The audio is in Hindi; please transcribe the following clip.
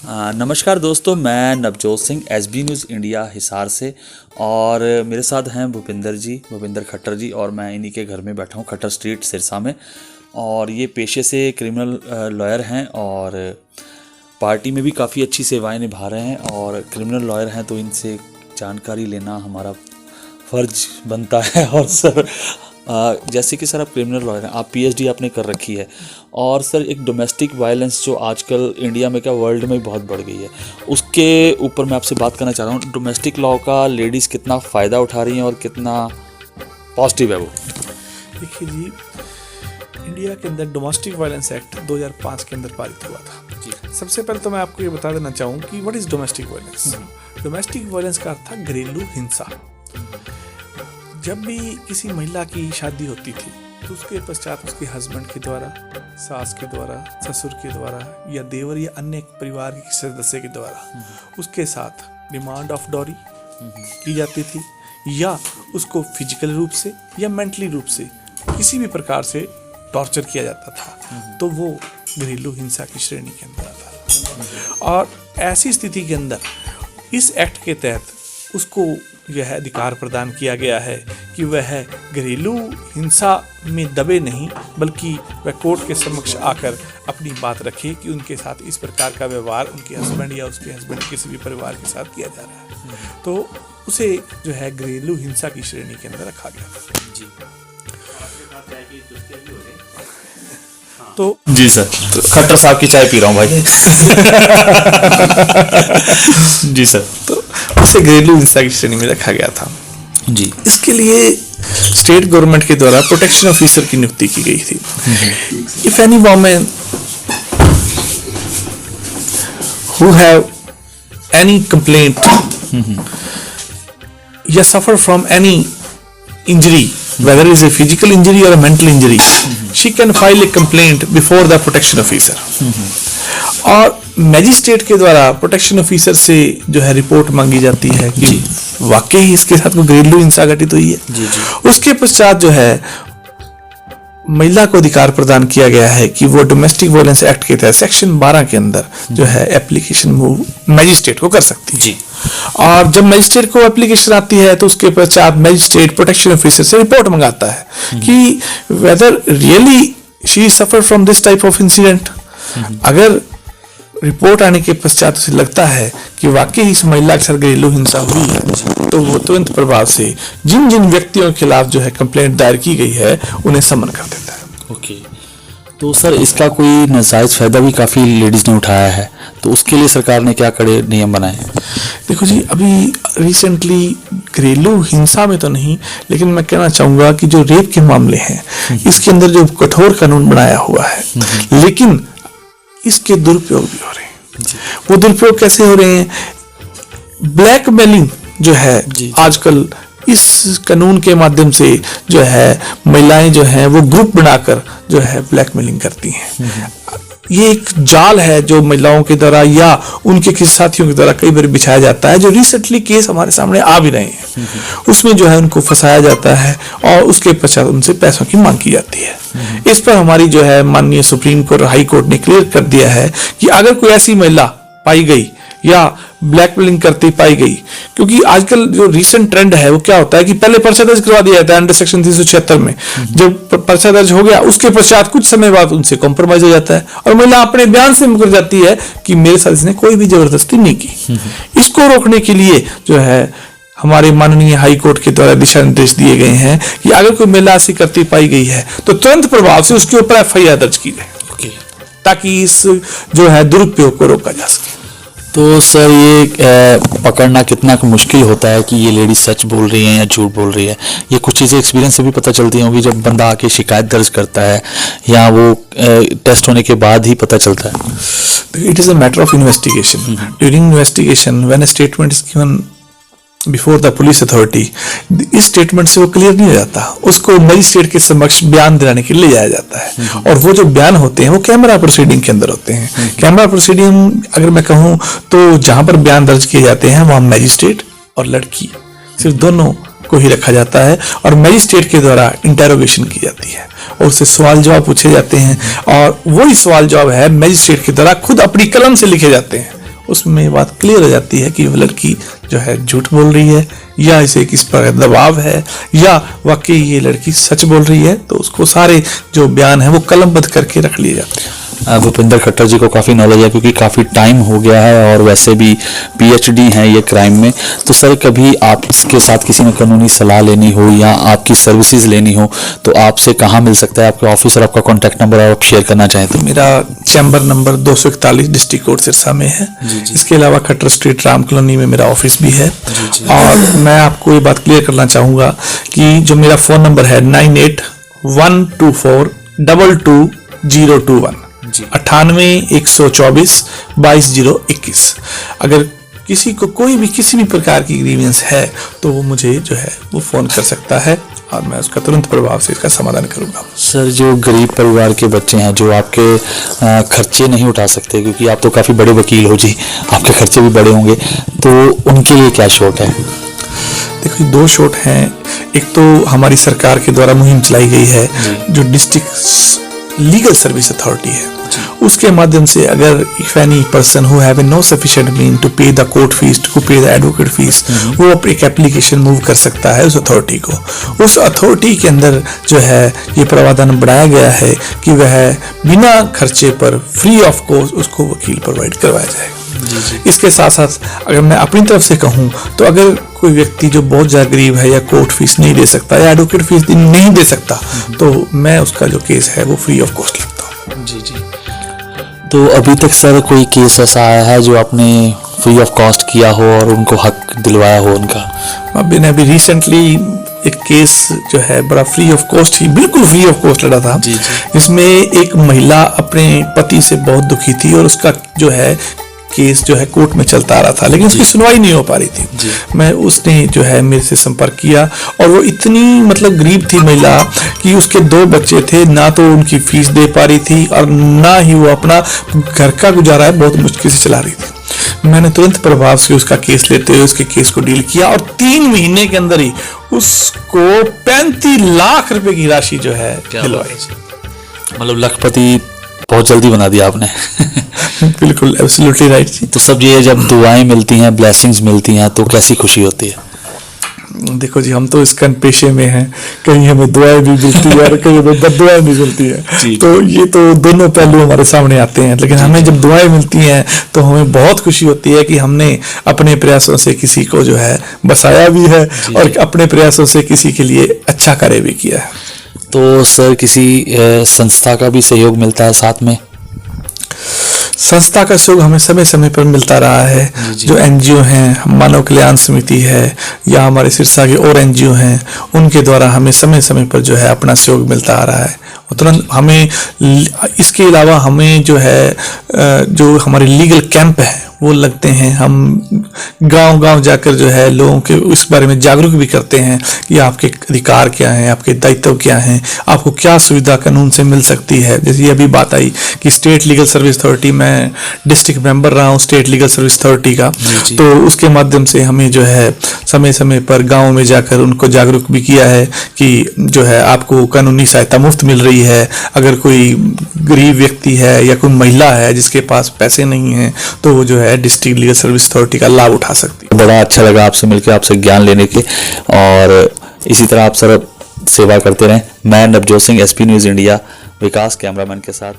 नमस्कार दोस्तों, मैं Navjot Singh SB news India Hisar से। और मेरे साथ हैं भूपिंदर खट्टर जी, और मैं इन्हीं के घर में बैठा हूँ, खट्टर स्ट्रीट सिरसा में। और ये पेशे से क्रिमिनल लॉयर हैं और पार्टी में भी काफ़ी अच्छी सेवाएं निभा रहे हैं, और क्रिमिनल लॉयर हैं तो इनसे जानकारी लेना हमारा फ़र्ज बनता है। और सर जैसे कि सर आप क्रिमिनल लॉयर हैं, आप PhD आपने कर रखी है, और सर एक डोमेस्टिक वायलेंस जो आजकल इंडिया में क्या वर्ल्ड में भी बहुत बढ़ गई है, उसके ऊपर मैं आपसे बात करना चाह रहा हूँ। डोमेस्टिक लॉ का लेडीज़ कितना फ़ायदा उठा रही हैं और कितना पॉजिटिव है वो? देखिए जी, इंडिया के अंदर डोमेस्टिक वायलेंस एक्ट 2005 के अंदर पारित हुआ था जी। सबसे पहले तो मैं आपको ये बता देना चाहूँ कि what is domestic violence. Domestic violence का अर्थ था घरेलू हिंसा। जब भी किसी महिला की शादी होती थी तो उसके पश्चात उसके हस्बैंड के द्वारा, सास के द्वारा, ससुर के द्वारा या देवर या अन्य परिवार के सदस्य के द्वारा उसके साथ डिमांड ऑफ डॉरी की जाती थी, या उसको फिजिकल रूप से या मेंटली रूप से किसी भी प्रकार से टॉर्चर किया जाता था, तो वो घरेलू हिंसा की श्रेणी के अंदर आता था। और ऐसी स्थिति के अंदर इस एक्ट के तहत उसको यह अधिकार प्रदान किया गया है कि वह घरेलू हिंसा में दबे नहीं, बल्कि वह कोर्ट के समक्ष आकर अपनी बात रखे कि उनके साथ इस प्रकार का व्यवहार उनके हस्बैंड या उसके हस्बैंड किसी भी परिवार के साथ किया जा रहा है, तो उसे जो है घरेलू हिंसा की श्रेणी के अंदर रखा गया था जी। तो जी सर, तो खट्टर साहब की चाय पी रहा हूँ भाई। जी सर, तो उसे घरेलू हिंसा की श्रेणी में रखा गया था जी। इसके लिए स्टेट गवर्नमेंट के द्वारा प्रोटेक्शन ऑफिसर की नियुक्ति की गई थी। If any woman who have any complaint या suffer from any injury, whether it is a physical injury or a mental injury, she can file a complaint before the protection officer. और मैजिस्ट्रेट के द्वारा प्रोटेक्शन ऑफिसर से जो है रिपोर्ट मांगी जाती है कि वाकई ही इसके साथ कोई घरेलू हिंसा घटित हुई है जी। उसके पश्चात जो है महिला को अधिकार प्रदान किया गया है कि वो डोमेस्टिक वायलेंस एक्ट के तहत सेक्शन 12 के अंदर जो है एप्लीकेशन मूव मैजिस्ट्रेट को कर सकती है जी। और जब मैजिस्ट्रेट को एप्लीकेशन आती है तो उसके पश्चात मैजिस्ट्रेट प्रोटेक्शन ऑफिसर से रिपोर्ट मंगाता है कि whether really she suffer from this type of incident. अगर रिपोर्ट आने के पश्चात उसे लगता है कि वाकई इस महिला के साथ घरेलू हिंसा हुई है, तो वो तुरंत प्रभाव से जिन जिन व्यक्तियों के खिलाफ जो है कंप्लेंट दायर की गई है उन्हें समन कर देता है। ओके, तो सर इसका कोई नाजायज फायदा भी काफ़ी लेडीज़ ने उठाया है, तो उसके लिए सरकार ने क्या कड़े नियम बनाए हैं? देखो जी, अभी रिसेंटली घरेलू हिंसा में तो नहीं, लेकिन मैं कहना चाहूँगा कि जो रेप के मामले हैं इसके अंदर जो कठोर कानून बनाया हुआ है, लेकिन इसके दुरुपयोग भी हो रहे हैं। वो दुरुपयोग कैसे हो रहे हैं? ब्लैकमेलिंग जो है आजकल इस कानून के माध्यम से जो है महिलाएं जो हैं वो ग्रुप बनाकर जो है ब्लैकमेलिंग करती हैं। ये एक जाल है जो महिलाओं के द्वारा या उनके किसी साथियों के द्वारा कई बार बिछाया जाता है, जो रिसेंटली केस हमारे सामने आ भी रहे हैं। उसमें जो है उनको फंसाया जाता है और उसके पश्चात उनसे पैसों की मांग की जाती है। इस पर हमारी जो है माननीय सुप्रीम कोर्ट, हाई कोर्ट ने क्लियर कर दिया है कि अगर कोई ऐसी महिला पाई गई या ब्लैकमेलिंग करती पाई गई, क्योंकि आजकल जो रीसेंट ट्रेंड है वो क्या होता है कि पहले पर्चा दर्ज करवा दिया जाता है अंडर सेक्शन 376 में। जब पर्चा दर्ज हो गया उसके पश्चात कुछ समय बाद उनसे कॉम्प्रोमाइज हो जाता है और महिला अपने बयान से मुकर जाती है कि मेरे साथ इसने कोई भी जबरदस्ती नहीं की। इसको रोकने के लिए जो है हमारे माननीय हाई कोर्ट के द्वारा दिशा निर्देश दिए गए हैं कि अगर कोई महिला ऐसी करती पाई गई है तो तुरंत प्रभाव से उसके ऊपर FIR दर्ज की जाए, ताकि इस जो है दुरुपयोग को रोका जा सके। तो सर ये पकड़ना कितना मुश्किल होता है कि ये लेडी सच बोल रही है या झूठ बोल रही है? ये कुछ चीज़ें एक्सपीरियंस से भी पता चलती होंगी जब बंदा आके शिकायत दर्ज करता है, या वो टेस्ट होने के बाद ही पता चलता है? It is a matter of investigation. During investigation when a statement is given before the police authority, इस स्टेटमेंट से वो क्लियर नहीं हो जाता, उसको मजिस्ट्रेट के समक्ष बयान दिलाने के लिए ले जाया जाता है। और वो जो बयान होते हैं वो कैमरा प्रोसीडिंग के अंदर होते हैं। कैमरा प्रोसीडिंग अगर मैं कहूँ तो जहां पर बयान दर्ज किए जाते हैं वहां मजिस्ट्रेट और लड़की सिर्फ दोनों को ही रखा जाता है और मजिस्ट्रेट के द्वारा इंटेरोगेशन की जाती है और उससे सवाल जवाब पूछे जाते हैं, और वही सवाल जवाब है मजिस्ट्रेट के द्वारा खुद अपनी कलम से लिखे जाते हैं उसमें बात क्लियर हो जाती है कि वो लड़की जो है झूठ बोल रही है या इसे किस पर दबाव है या वाकई ये लड़की सच बोल रही है। तो उसको सारे जो बयान है वो कलमबद्ध करके रख लिए जाते हैं। भूपिंदर खट्टर जी को काफ़ी नॉलेज है क्योंकि काफ़ी टाइम हो गया है और वैसे भी PhD हैं ये क्राइम में। तो सर कभी आपके साथ किसी ने कानूनी सलाह लेनी हो या आपकी सर्विसेज लेनी हो तो आपसे कहाँ मिल सकता है? आपके ऑफिस और आपका कॉन्टैक्ट नंबर आप शेयर करना चाहें तो। मेरा chamber number 241 district court Sirsa में है। इसके अलावा खट्टर स्ट्रीट राम कॉलोनी में मेरा ऑफिस भी है। और मैं आपको ये बात क्लियर करना चाहूँगा कि जो मेरा फ़ोन नंबर है 9812422021 98-124-22-021। अगर किसी को कोई भी किसी भी प्रकार की ग्रीवेंस है तो वो मुझे जो है वो फ़ोन कर सकता है और मैं उसका तुरंत प्रभाव से इसका समाधान करूंगा। सर जो गरीब परिवार के बच्चे हैं जो आपके खर्चे नहीं उठा सकते, क्योंकि आप तो काफ़ी बड़े वकील हो जी, आपके खर्चे भी बड़े होंगे, तो उनके लिए क्या शॉट है? देखो 2 शॉट हैं। एक तो हमारी सरकार के द्वारा मुहिम चलाई गई है जो डिस्ट्रिक्ट लीगल सर्विस अथॉरिटी है, उसके माध्यम से अगर if any person who have no sufficient mean to pay the court fees to pay the advocate fees, वो एक एप्लीकेशन मूव कर सकता है उस अथॉरिटी को। उस अथॉरिटी के अंदर जो है ये प्रावधान बढ़ाया गया है कि वह बिना खर्चे पर फ्री ऑफ कॉस्ट उसको वकील प्रोवाइड करवाया जाएगा। इसके साथ साथ अगर मैं अपनी तरफ से कहूँ तो अगर कोई व्यक्ति जो बहुत ज़्यादा गरीब है या कोर्ट फीस नहीं दे सकता या एडवोकेट फीस नहीं दे सकता तो मैं उसका जो केस है वो फ्री ऑफ कॉस्ट लेता हूँ। जी। तो अभी तक सर कोई केस ऐसा आया है जो आपने फ्री ऑफ कॉस्ट किया हो और उनको हक दिलवाया हो उनका? मैंने अभी रिसेंटली एक केस जो है बड़ा फ्री ऑफ कॉस्ट ही बिल्कुल फ्री ऑफ कॉस्ट लड़ा था। इसमें एक महिला अपने पति से बहुत दुखी थी और उसका जो है केस जो है कोर्ट में चलता आ रहा था लेकिन उसकी सुनवाई नहीं हो पा रही थी। मैं उसने जो है मेरे से संपर्क किया और वो इतनी मतलब गरीब थी महिला कि उसके 2 बच्चे थे, ना तो उनकी फीस दे पा रही थी और ना ही वो अपना घर का गुजारा है बहुत मुश्किल से चला रही थी। मैंने तुरंत प्रभाव से उसका केस लेते हुए उसके केस को डील किया और 3 महीने के अंदर ही उसको 35 लाख रुपए की राशि जो है दिलवाई। मतलब लखपति बहुत जल्दी बना दिया आपने। बिल्कुल एब्सोल्युटली राइट जी। तो सब ये जब दुआएं मिलती हैं, ब्लेसिंग्स मिलती हैं तो कैसी खुशी होती है? देखो जी हम तो इस पेशे में हैं, कहीं हमें दुआएं भी मिलती है और कहीं हमें बददुआएं भी मिलती है। तो ये तो दोनों पहलू हमारे सामने आते हैं, लेकिन हमें जब दुआएं मिलती हैं तो हमें बहुत खुशी होती है कि हमने अपने प्रयासों से किसी को जो है बसाया भी है और अपने प्रयासों से किसी के लिए अच्छा कार्य भी किया है। तो सर किसी संस्था का भी सहयोग मिलता है साथ में? संस्था का सहयोग हमें समय समय पर मिलता रहा है। जो NGO हैं, मानव कल्याण समिति है या हमारे सिरसा के और NGO हैं, उनके द्वारा हमें समय समय पर जो है अपना सहयोग मिलता आ रहा है। तुरंत हमें इसके अलावा हमें जो है जो हमारे लीगल कैंप है वो लगते हैं, हम गांव-गांव जाकर जो है लोगों के इस बारे में जागरूक भी करते हैं कि आपके अधिकार क्या हैं, आपके दायित्व क्या हैं, आपको क्या सुविधा कानून से मिल सकती है। जैसे ये अभी बात आई कि स्टेट लीगल सर्विस अथॉरिटी, मैं डिस्ट्रिक्ट मेंबर रहा हूँ स्टेट लीगल सर्विस अथॉरिटी का, तो उसके माध्यम से हमें जो है समय समय पर गाँव में जाकर उनको जागरूक भी किया है कि जो है आपको कानूनी सहायता मुफ्त मिल रही है। अगर कोई गरीब व्यक्ति है या कोई महिला है जिसके पास पैसे नहीं हैं तो वो जो है डिस्ट्रिक्ट लीगल सर्विस अथॉरिटी का लाभ उठा सकती है। बड़ा अच्छा लगा आपसे मिलकर, आपसे ज्ञान लेने के, और इसी तरह आप सर सेवा करते रहें। मैं Navjot Singh, SP news India, Vikas cameraman के साथ।